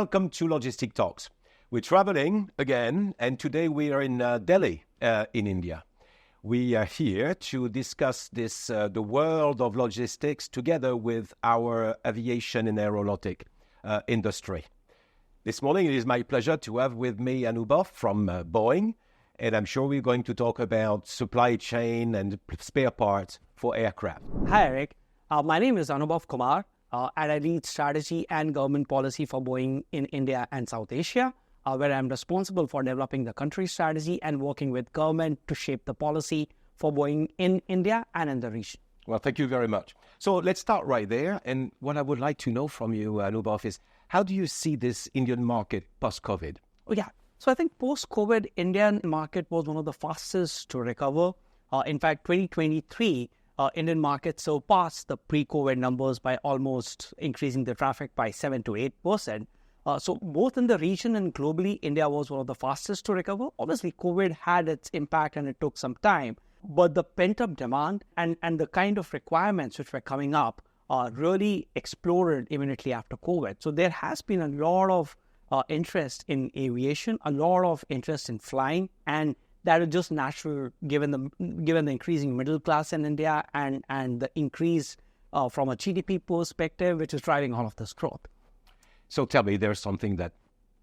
welcome to Logistic Talks. We're traveling again, and today we are in Delhi, in India. We are here to discuss the world of logistics together with our aviation and aeronautic industry. This morning, it is my pleasure to have with me Anubhav from Boeing, and I'm sure we're going to talk about supply chain and spare parts for aircraft. Hi, Eric. My name is Anubhav Kumar, and I lead strategy and government policy for Boeing in India and South Asia, where I'm responsible for developing the country strategy and working with government to shape the policy for Boeing in India and in the region. Well, thank you very much. So let's start right there. And what I would like to know from you, Anubhav, is how do you see this Indian market post-COVID? Oh, yeah. So I think post-COVID, Indian market was one of the fastest to recover. In fact, 2023, Indian market surpassed the pre-COVID numbers by almost increasing the traffic by 7 to 8%. So both in the region and globally, India was one of the fastest to recover. Obviously, COVID had its impact and it took some time. But the pent-up demand and the kind of requirements which were coming up really exploded immediately after COVID. So there has been a lot of interest in aviation, a lot of interest in flying, and that is just natural given the increasing middle class in India and the increase from a GDP perspective, which is driving all of this growth. So tell me, there's something that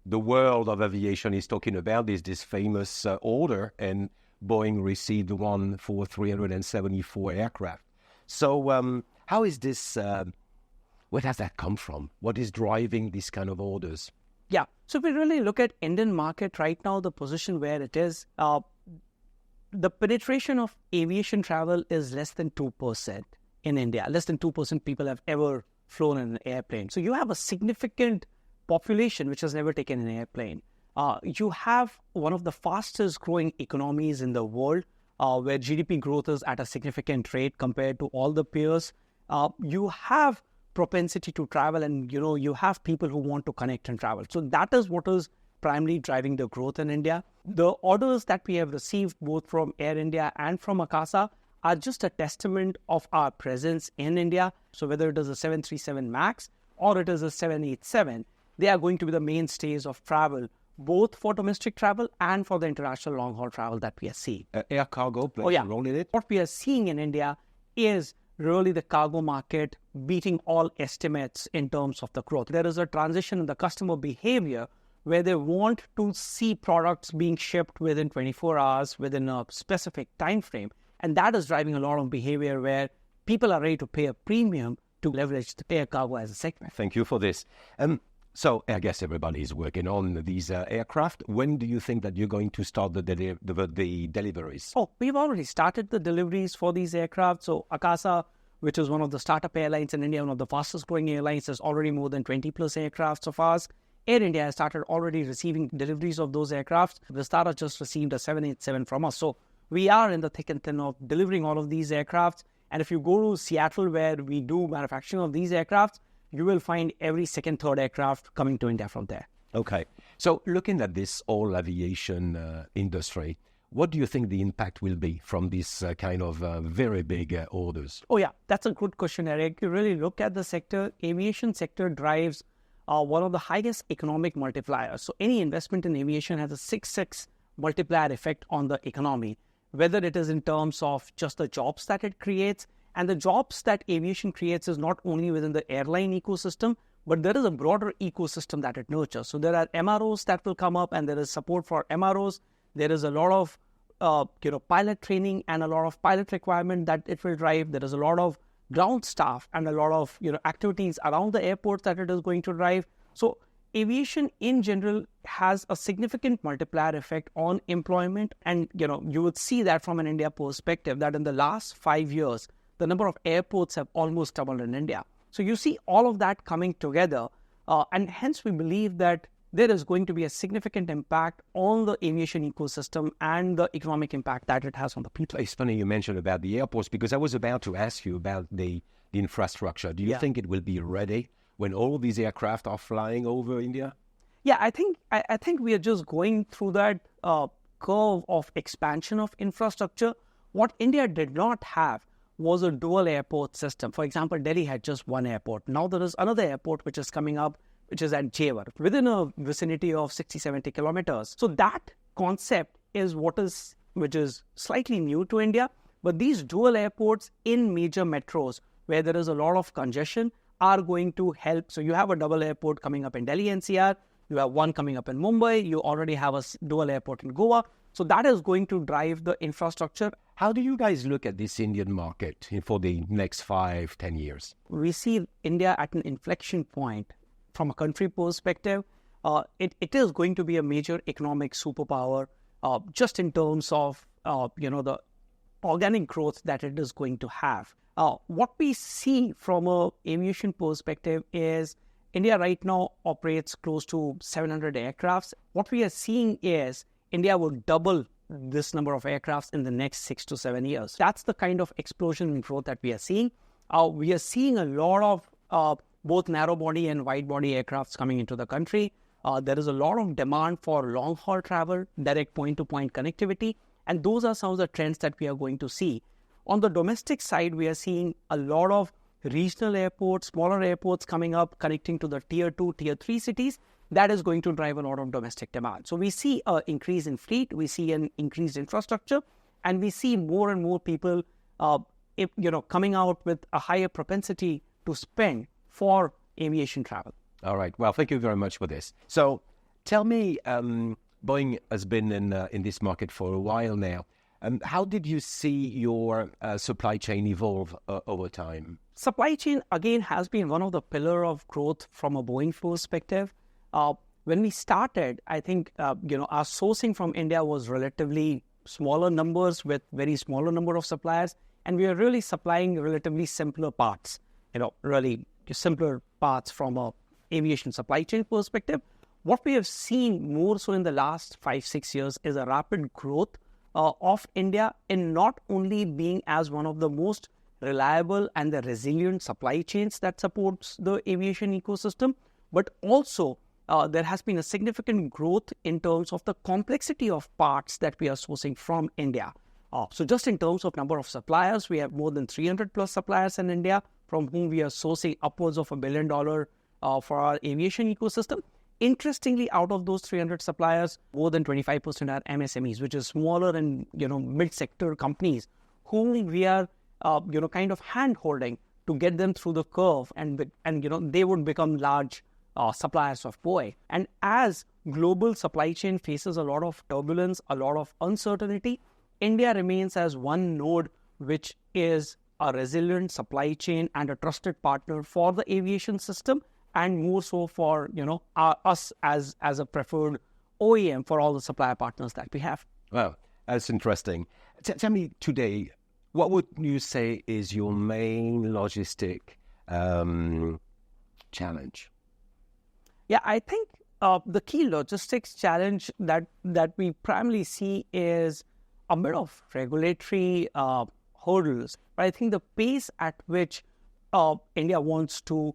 the world of aviation is talking about, is this famous order, and Boeing received one for 374 aircraft. So how is this, where does that come from? What is driving these kind of orders? Yeah, so if we really look at Indian market right now, the position where it is, the penetration of aviation travel is less than 2% in India. Less than 2% people have ever flown in an airplane. So you have a significant population which has never taken an airplane. You have one of the fastest growing economies in the world, where GDP growth is at a significant rate compared to all the peers. You have propensity to travel, and you have people who want to connect and travel. So that is what is primarily driving the growth in India. The orders that we have received both from Air India and from Akasa are just a testament of our presence in India. So whether it is a 737 MAX or it is a 787, they are going to be the mainstays of travel, both for domestic travel and for the international long-haul travel that we are seeing. Air cargo plays a role in it? What we are seeing in India is really the cargo market beating all estimates in terms of the growth. There is a transition in the customer behavior where they want to see products being shipped within 24 hours, within a specific time frame. And that is driving a lot of behavior where people are ready to pay a premium to leverage the air cargo as a segment. Thank you for this. So I guess everybody is working on these aircraft. When do you think that you're going to start the deliveries? Oh, we've already started the deliveries for these aircraft. So Akasa, which is one of the startup airlines in India, one of the fastest growing airlines, has already more than 20 plus aircrafts of ours. Air India has started already receiving deliveries of those aircrafts. Vistara just received a 787 from us. So we are in the thick and thin of delivering all of these aircrafts. And if you go to Seattle, where we do manufacturing of these aircrafts, you will find every second, third aircraft coming to India from there. Okay. So looking at this whole aviation industry, what do you think the impact will be from this kind of very big orders? Oh, yeah. That's a good question, Eric. You really look at the sector. Aviation sector drives one of the highest economic multipliers. So any investment in aviation has a 6x multiplier effect on the economy, whether it is in terms of just the jobs that it creates. And the jobs that aviation creates is not only within the airline ecosystem, but there is a broader ecosystem that it nurtures. So there are MROs that will come up, and there is support for MROs. There is a lot of pilot training and a lot of pilot requirement that it will drive. There is a lot of ground staff and a lot of activities around the airports that it is going to drive. So aviation in general has a significant multiplier effect on employment. And you would see that from an India perspective, that in the last 5 years, the number of airports have almost doubled in India. So you see all of that coming together, and hence we believe that there is going to be a significant impact on the aviation ecosystem and the economic impact that it has on the people. It's funny you mentioned about the airports, because I was about to ask you about the infrastructure. Do you think it will be ready when all these aircraft are flying over India? Yeah, I think we are just going through that curve of expansion of infrastructure. What India did not have was a dual airport system. For example, Delhi had just one airport. Now there is another airport which is coming up, which is at Jewar, within a vicinity of 60-70 kilometers. So that concept is which is slightly new to India. But these dual airports in major metros where there is a lot of congestion are going to help. So you have a double airport coming up in Delhi NCR, you have one coming up in Mumbai, you already have a dual airport in Goa. So that is going to drive the infrastructure. How do you guys look at this Indian market for the next 5-10 years? We see India at an inflection point from a country perspective. It is going to be a major economic superpower just in terms of the organic growth that it is going to have. What we see from an aviation perspective is India right now operates close to 700 aircrafts. What we are seeing is India will double this number of aircrafts in the next 6 to 7 years. That's the kind of explosion in growth that we are seeing. We are seeing a lot of both narrow body and wide body aircrafts coming into the country. There is a lot of demand for long haul travel, direct point to point connectivity, and those are some of the trends that we are going to see. On the domestic side, we are seeing a lot of regional airports, smaller airports coming up, connecting to the tier 2, tier 3 cities. That is going to drive a lot of domestic demand. So we see an increase in fleet, we see an increased infrastructure, and we see more and more people coming out with a higher propensity to spend for aviation travel. All right. Well, thank you very much for this. So tell me, Boeing has been in this market for a while now. How did you see your supply chain evolve over time? Supply chain, again, has been one of the pillars of growth from a Boeing perspective. When we started, I think, our sourcing from India was relatively smaller numbers with very smaller number of suppliers. And we are really supplying relatively simpler parts, really simpler parts from a aviation supply chain perspective. What we have seen more so in the last 5-6 years is a rapid growth of India in not only being as one of the most reliable and the resilient supply chains that supports the aviation ecosystem, but also there has been a significant growth in terms of the complexity of parts that we are sourcing from India. So just in terms of number of suppliers, we have more than 300 plus suppliers in India from whom we are sourcing upwards of $1 billion for our aviation ecosystem. Interestingly, out of those 300 suppliers, more than 25% are MSMEs, which is smaller and mid-sector companies, whom we are kind of hand-holding to get them through the curve, and they would become large suppliers of Boeing. And as global supply chain faces a lot of turbulence, a lot of uncertainty, India remains as one node which is a resilient supply chain and a trusted partner for the aviation system, and more so for us as a preferred OEM for all the supplier partners that we have. Wow, that's interesting. Tell me today, what would you say is your main logistic challenge? Yeah, I think the key logistics challenge that we primarily see is a bit of regulatory hurdles. But I think the pace at which India wants to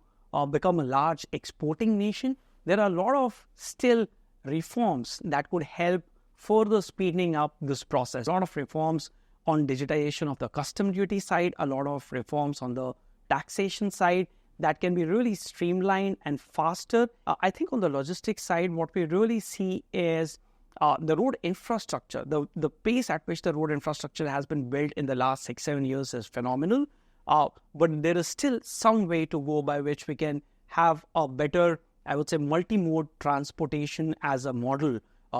become a large exporting nation, there are a lot of still reforms that could help further speeding up this process. A lot of reforms on digitization of the custom duty side, a lot of reforms on the taxation side that can be really streamlined and faster. I think on the logistics side, what we really see is the road infrastructure. The pace at which the road infrastructure has been built in the last 6-7 years is phenomenal. But there is still some way to go by which we can have a better, I would say, multi-mode transportation as a model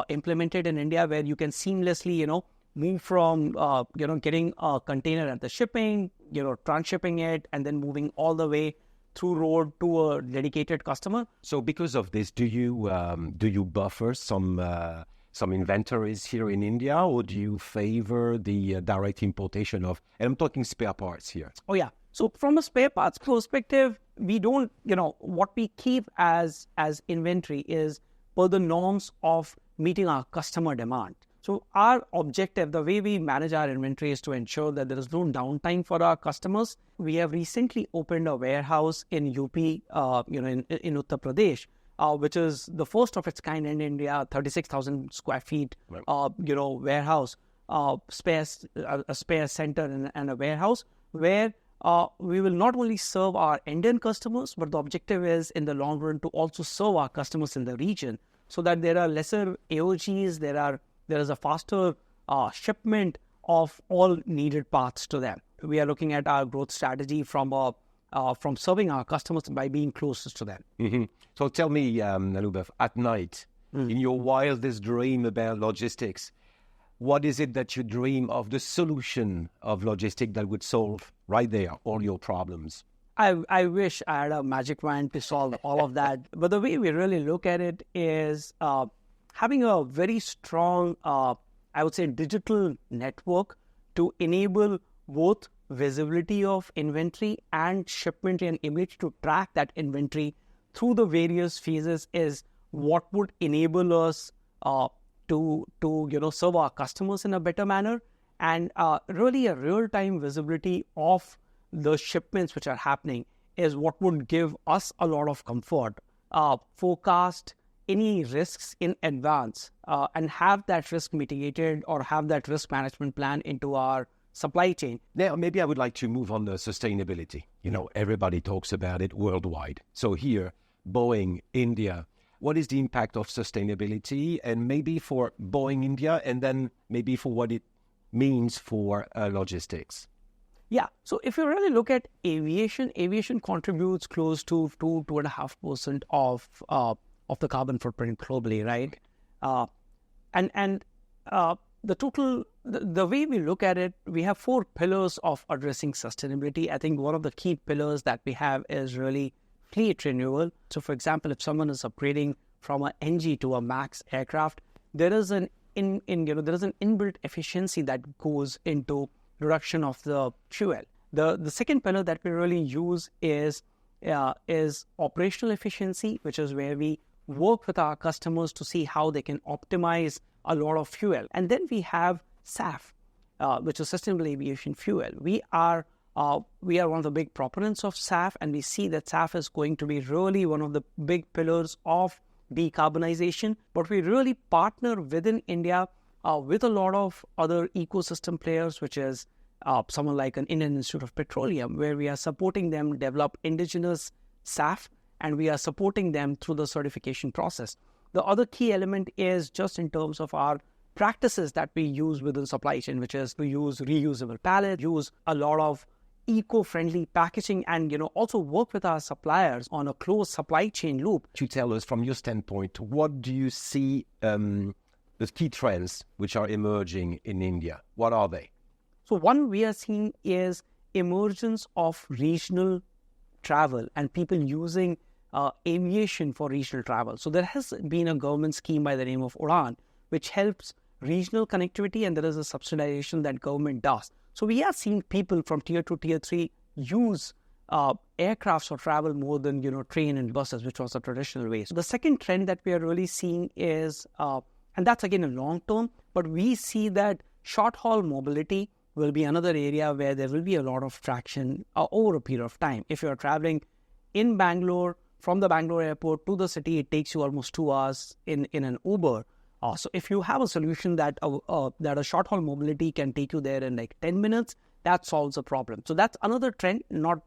implemented in India, where you can seamlessly, move from, getting a container at the shipping, transshipping it, and then moving all the way through road to a dedicated customer. So because of this, do you buffer some inventories here in India, or do you favor the direct importation of, and I'm talking spare parts here? Oh yeah. So from a spare parts perspective, we don't, what we keep as inventory is per the norms of meeting our customer demand. So our objective, the way we manage our inventory, is to ensure that there is no downtime for our customers. We have recently opened a warehouse in UP, in Uttar Pradesh, which is the first of its kind in India, 36,000 square feet, right. Warehouse, a spare center and a warehouse where we will not only serve our Indian customers, but the objective is in the long run to also serve our customers in the region so that there are lesser AOGs, there is a faster shipment of all needed parts to them. We are looking at our growth strategy from serving our customers by being closest to them. Mm-hmm. So tell me, Anubhav, at night, in your wildest dream about logistics, what is it that you dream of, the solution of logistics that would solve right there all your problems? I wish I had a magic wand to solve all of that. But the way we really look at it is having a very strong, I would say, digital network to enable both visibility of inventory and shipment and ability to track that inventory through the various phases is what would enable us to serve our customers in a better manner, and really a real-time visibility of the shipments which are happening is what would give us a lot of comfort. Forecast any risks in advance and have that risk mitigated or have that risk management plan into our supply chain. Now, maybe I would like to move on to sustainability. Everybody talks about it worldwide. So here, Boeing India, what is the impact of sustainability, and maybe for Boeing India, and then maybe for what it means for logistics? Yeah, so if you really look at aviation contributes close to 2.5% of the carbon footprint globally, right? The way we look at it, we have 4 pillars of addressing sustainability. I think one of the key pillars that we have is really fleet renewal. So, for example, if someone is upgrading from an NG to a MAX aircraft, there is an inbuilt efficiency that goes into reduction of the fuel. The second pillar that we really use is operational efficiency, which is where we work with our customers to see how they can optimize a lot of fuel. And then we have SAF, which is sustainable aviation fuel. We are one of the big proponents of SAF, and we see that SAF is going to be really one of the big pillars of decarbonization. But we really partner within India with a lot of other ecosystem players, which is someone like an Indian Institute of Petroleum, where we are supporting them develop indigenous SAF, and we are supporting them through the certification process. The other key element is just in terms of our practices that we use within supply chain, which is to use reusable pallets, use a lot of eco-friendly packaging, and also work with our suppliers on a closed supply chain loop. To tell us, from your standpoint, what do you see the key trends which are emerging in India? What are they? So one we are seeing is emergence of regional travel and people using aviation for regional travel. So there has been a government scheme by the name of UDAN, which helps regional connectivity, and there is a subsidization that government does. So we are seeing people from tier 2, tier 3 use aircrafts for travel more than train and buses, which was a traditional way. So the second trend that we are really seeing is, and that's again a long term, but we see that short haul mobility will be another area where there will be a lot of traction over a period of time. If you're traveling in Bangalore, from the Bangalore airport to the city, it takes you almost 2 hours in an Uber. So if you have a solution that a short haul mobility can take you there in like 10 minutes, that solves a problem. So that's another trend, not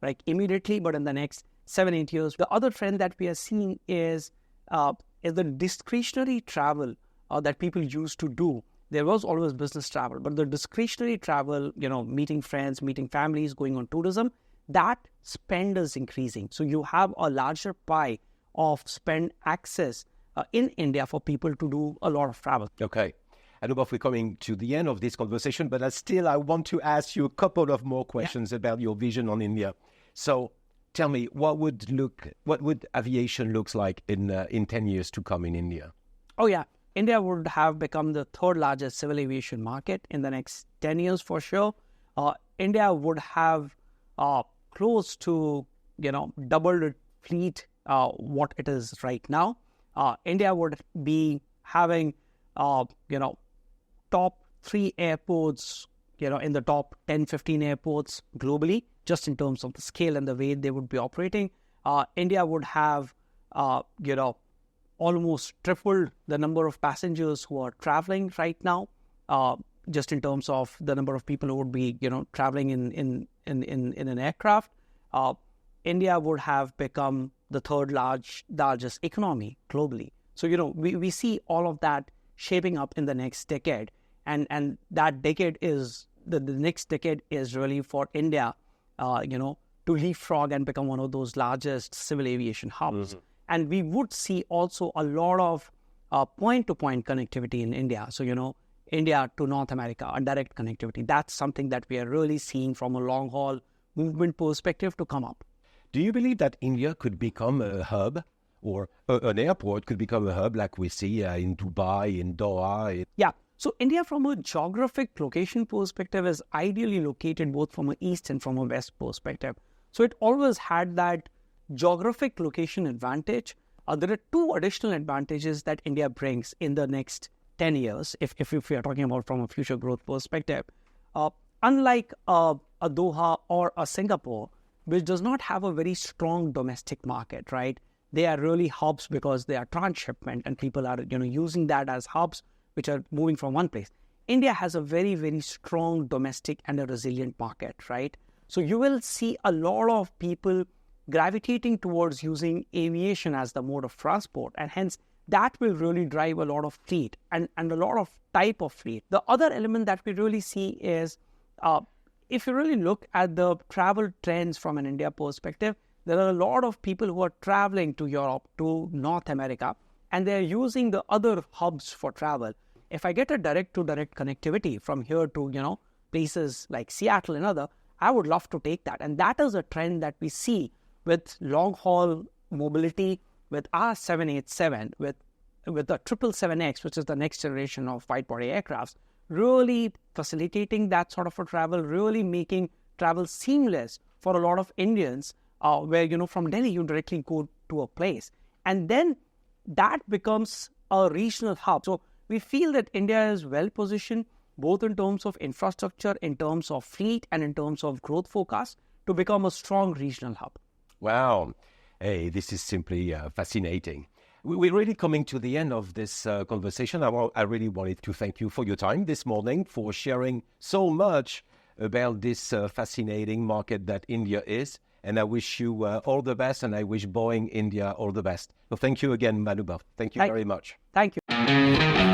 like immediately, but in the next 7-8 years. The other trend that we are seeing is the discretionary travel that people used to do. There was always business travel, but the discretionary travel, meeting friends, meeting families, going on tourism, that spend is increasing. So you have a larger pie of spend access in India for people to do a lot of travel. Okay. Anubhav, we're coming to the end of this conversation, but I want to ask you a couple of more questions about your vision on India. So tell me, what would aviation looks like in 10 years to come in India? Oh, yeah. India would have become the 3rd largest civil aviation market in the next 10 years for sure. India would have close to, double the fleet what it is right now. India would be having, top 3 airports, in the top 10, 15 airports globally, just in terms of the scale and the way they would be operating. India would have, almost tripled the number of passengers who are traveling right now. just in terms of the number of people who would be, traveling in an aircraft, India would have become the third largest economy globally. So, we see all of that shaping up in the next decade. And that decade is, the next decade is really for India, to leapfrog and become one of those largest civil aviation hubs. Mm-hmm. And we would see also a lot of point-to-point connectivity in India. So, India to North America, a direct connectivity. That's something that we are really seeing from a long-haul movement perspective to come up. Do you believe that India could become a hub, or an airport could become a hub like we see in Dubai, in Doha? Yeah. So India from a geographic location perspective is ideally located both from an east and from a west perspective. So it always had that geographic location advantage. There are two additional advantages that India brings in the next 10 years, if we are talking about from a future growth perspective. Unlike a Doha or a Singapore, which does not have a very strong domestic market, right? They are really hubs because they are transshipment and people are, using that as hubs which are moving from one place. India has a very, very strong domestic and a resilient market, right? So you will see a lot of people gravitating towards using aviation as the mode of transport, and hence that will really drive a lot of fleet and a lot of type of fleet. The other element that we really see is, if you really look at the travel trends from an India perspective, there are a lot of people who are traveling to Europe, to North America, and they're using the other hubs for travel. If I get a direct-to-direct connectivity from here to, places like Seattle and other, I would love to take that. And that is a trend that we see with long-haul mobility, with our 787, with the 777X, which is the next generation of wide-body aircrafts, really facilitating that sort of a travel, really making travel seamless for a lot of Indians, where, from Delhi, you directly go to a place. And then that becomes a regional hub. So we feel that India is well positioned, both in terms of infrastructure, in terms of fleet, and in terms of growth forecast, to become a strong regional hub. Wow. Hey, this is simply fascinating. We're really coming to the end of this conversation. I really wanted to thank you for your time this morning, for sharing so much about this fascinating market that India is. And I wish you all the best, and I wish Boeing India all the best. So thank you again, Manubhav. Thank you very much. Thank you.